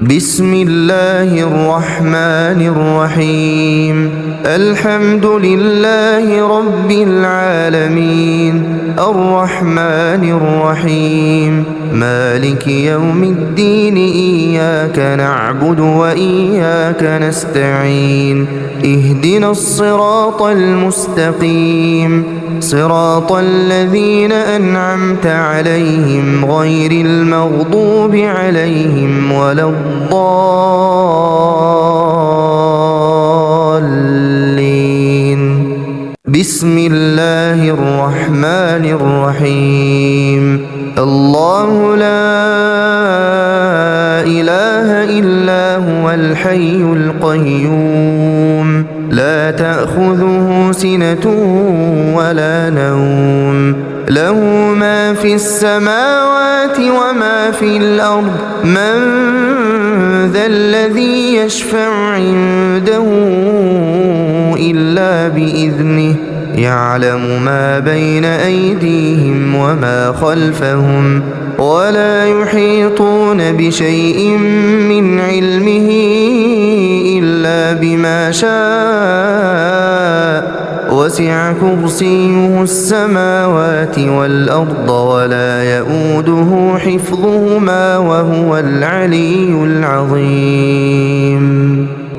بسم الله الرحمن الرحيم الحمد لله رب العالمين الرحمن الرحيم مالك يوم الدين إياك نعبد وإياك نستعين اهدنا الصراط المستقيم صراط الذين أنعمت عليهم غير المغضوب عليهم ولا الضالين بسم الله الرحمن الرحيم الله لا إله إلا هو الحي القيوم لا تأخذه سنة ولا نوم له ما في السماوات وما في الأرض من ذا الذي يشفع عنده إلا بإذنه يعلم ما بين أيديهم وما خلفهم ولا يحيطون بشيء من علمه إلا بما شاء وسع كرسيه السماوات والأرض ولا يؤوده حفظهما وهو العلي العظيم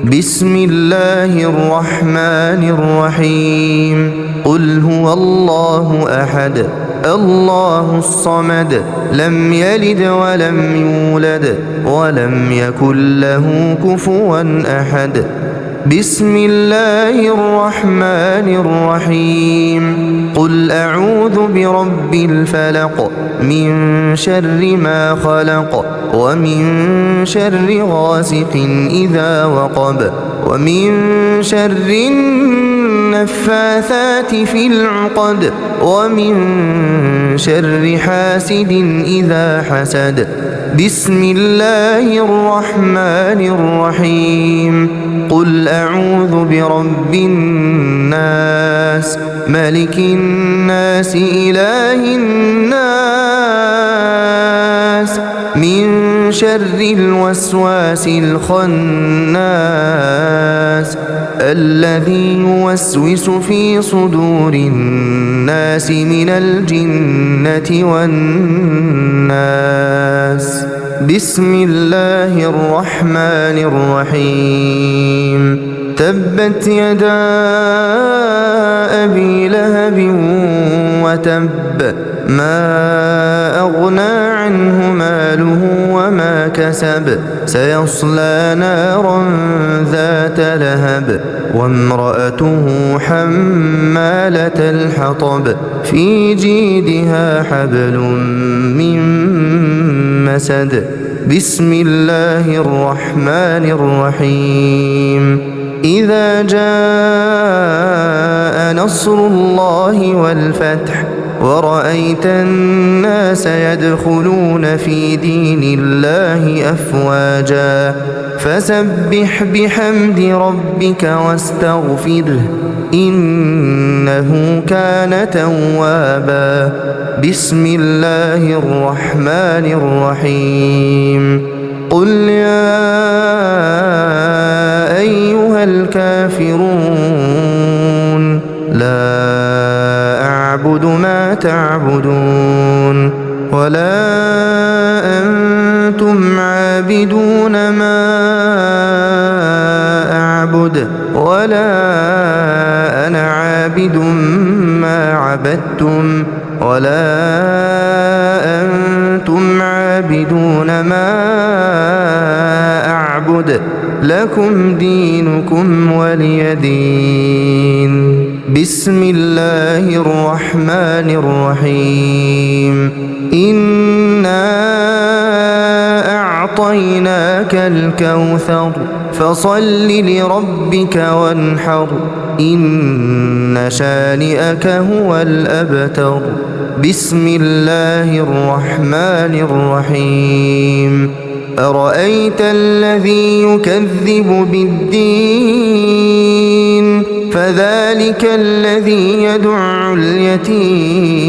بسم الله الرحمن الرحيم قل هو الله أحد الله الصمد لم يلد ولم يولد ولم يكن له كفوا أحد بسم الله الرحمن الرحيم قل أعوذ برب الفلق من شر ما خلق ومن شر غاسق إذا وقب ومن شر النفاثات في العقد ومن شر حاسد إذا حسد بسم الله الرحمن الرحيم قل أعوذ برب الناس ملك الناس إله الناس من شر الوسواس الخناس الذي يوسوس في صدور الناس من الجنة والناس بسم الله الرحمن الرحيم تبت يدا أبي لهب وتب ما أغنى عنه ماله وما كسب سيصلى نارا ذات لهب وامرأته حمالة الحطب في جيدها حبل من مسد بسم الله الرحمن الرحيم إذا جاء نصر الله والفتح ورأيت الناس يدخلون في دين الله أفواجا فسبح بحمد ربك واستغفره إنه كان توابا بسم الله الرحمن الرحيم قل يا أيها الكافرون لا أعبد ما تعبدون ولا أنتم عابدون ما أعبد ولا أنا عابد ما عبدتم ولا أنتم عابدون ما أعبد لكم دينكم ولي دين بسم الله الرحمن الرحيم إنا أعطيناك الكوثر فصل لربك وانحر إن شانئك هو الأبتر بسم الله الرحمن الرحيم أرأيت الذي يكذب بالدين فذلك الذي يدع اليتيم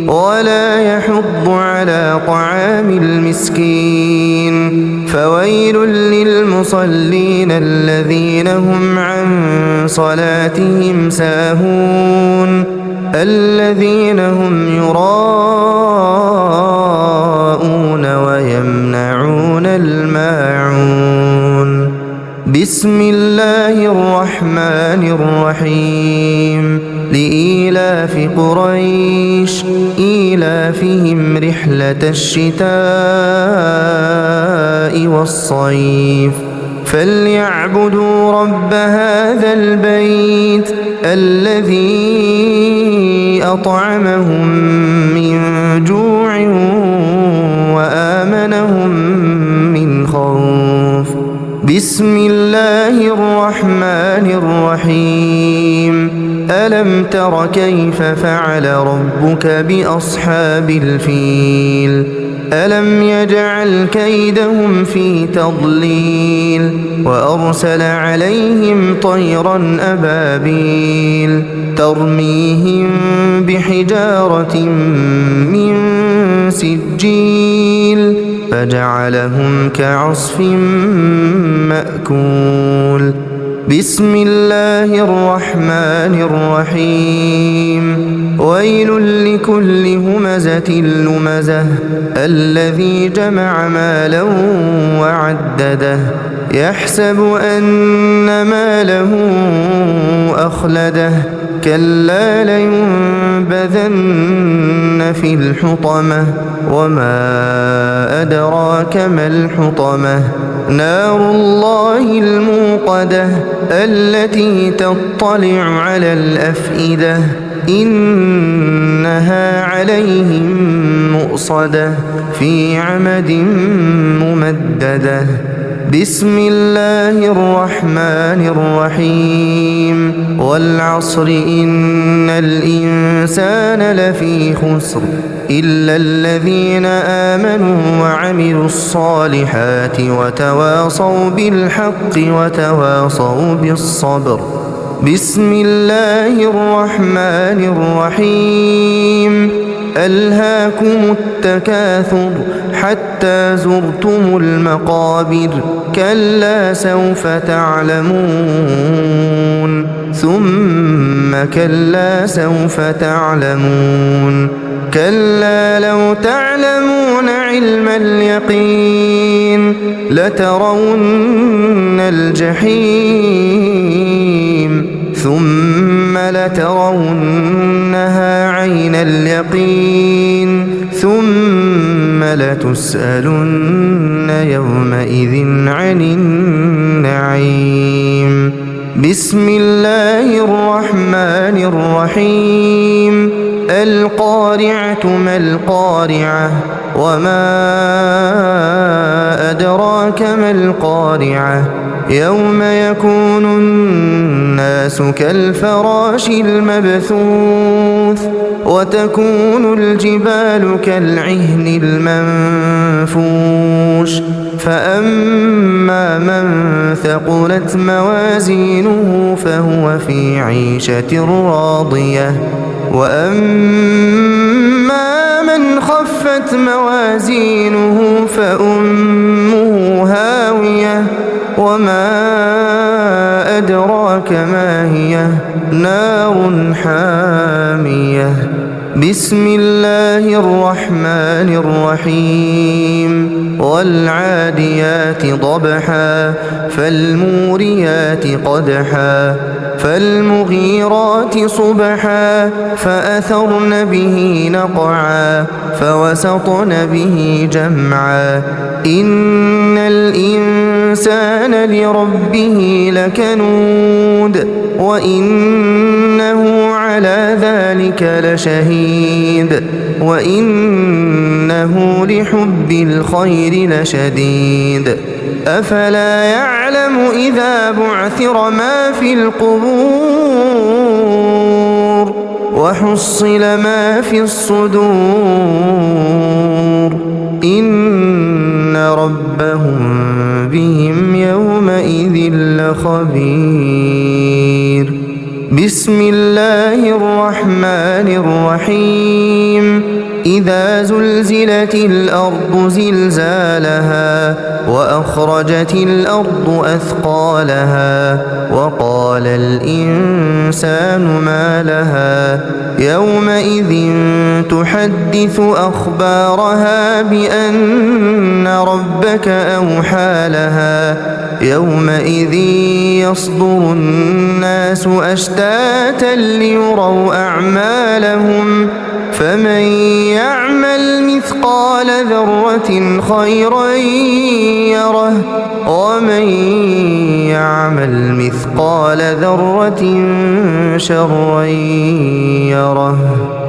ولا يحض على طعام المسكين فويل للمصلين الذين هم عن صلاتهم ساهون الذين هم يراءون ويمنعون الماعون بسم الله الرحمن الرحيم لإيلاف قريش إيلافهم رحلة الشتاء والصيف فليعبدوا رب هذا البيت الذي أطعمهم من جوع وآمنهم من خوف بسم الله الرحمن الرحيم ألم تر كيف فعل ربك بأصحاب الفيل ألم يجعل كيدهم في تضليل وأرسل عليهم طيرا أبابيل ترميهم بحجارة من سجيل فجعلهم كعصف مأكول بسم الله الرحمن الرحيم ويل لكل همزة لمزة الذي جمع مالا وعدده يحسب أن ماله أخلده كلا لينبذن في الحطمة وما أدراك ما الحطمة نار الله الموقدة التي تطلع على الأفئدة إنها عليهم مؤصدة في عمد ممددة بسم الله الرحمن الرحيم والعصر إن الإنسان لفي خسر إلا الذين آمنوا وعملوا الصالحات وتواصوا بالحق وتواصوا بالصبر بسم الله الرحمن الرحيم ألهاكم التكاثر حتى زرتم المقابر كلا سوف تعلمون ثم كلا سوف تعلمون كلا لو تعلمون علم اليقين لترون الجحيم ثم لترونها عين اليقين ثم لتسألن يومئذ عن النعيم بسم الله الرحمن الرحيم القارعة ما القارعة وما أدراك ما القارعة يوم يكون الناس كالفراش المبثوث وتكون الجبال كالعهن المنفوش فأما من ثقلت موازينه فهو في عيشة راضية وأما من خفت موازينه فأمه هاوية وما أدراك ما هي نار حامية بسم الله الرحمن الرحيم والعاديات ضبحا فالموريات قدحا فالمغيرات صبحا فأثرن به نقعا فوسطن به جمعا إن الإنسان لربه لكنود وإنه على ذلك لشهيد وإنه لحب الخير لشديد أفلا يعلم إذا بعثر ما في القبور وحصل ما في الصدور إن ربهم بهم يومئذ لخبير بسم الله الرحمن الرحيم إذا زلزلت الأرض زلزالها وأخرجت الأرض أثقالها وقال الإنسان ما لها يومئذ تحدث أخبارها بأن ربك أوحى لها يومئذ يصدر الناس أشتاتا ليروا أعمالهم فمن يعمل مثقال ذرة خيرا يره ومن يعمل مثقال ذرة شرا يره.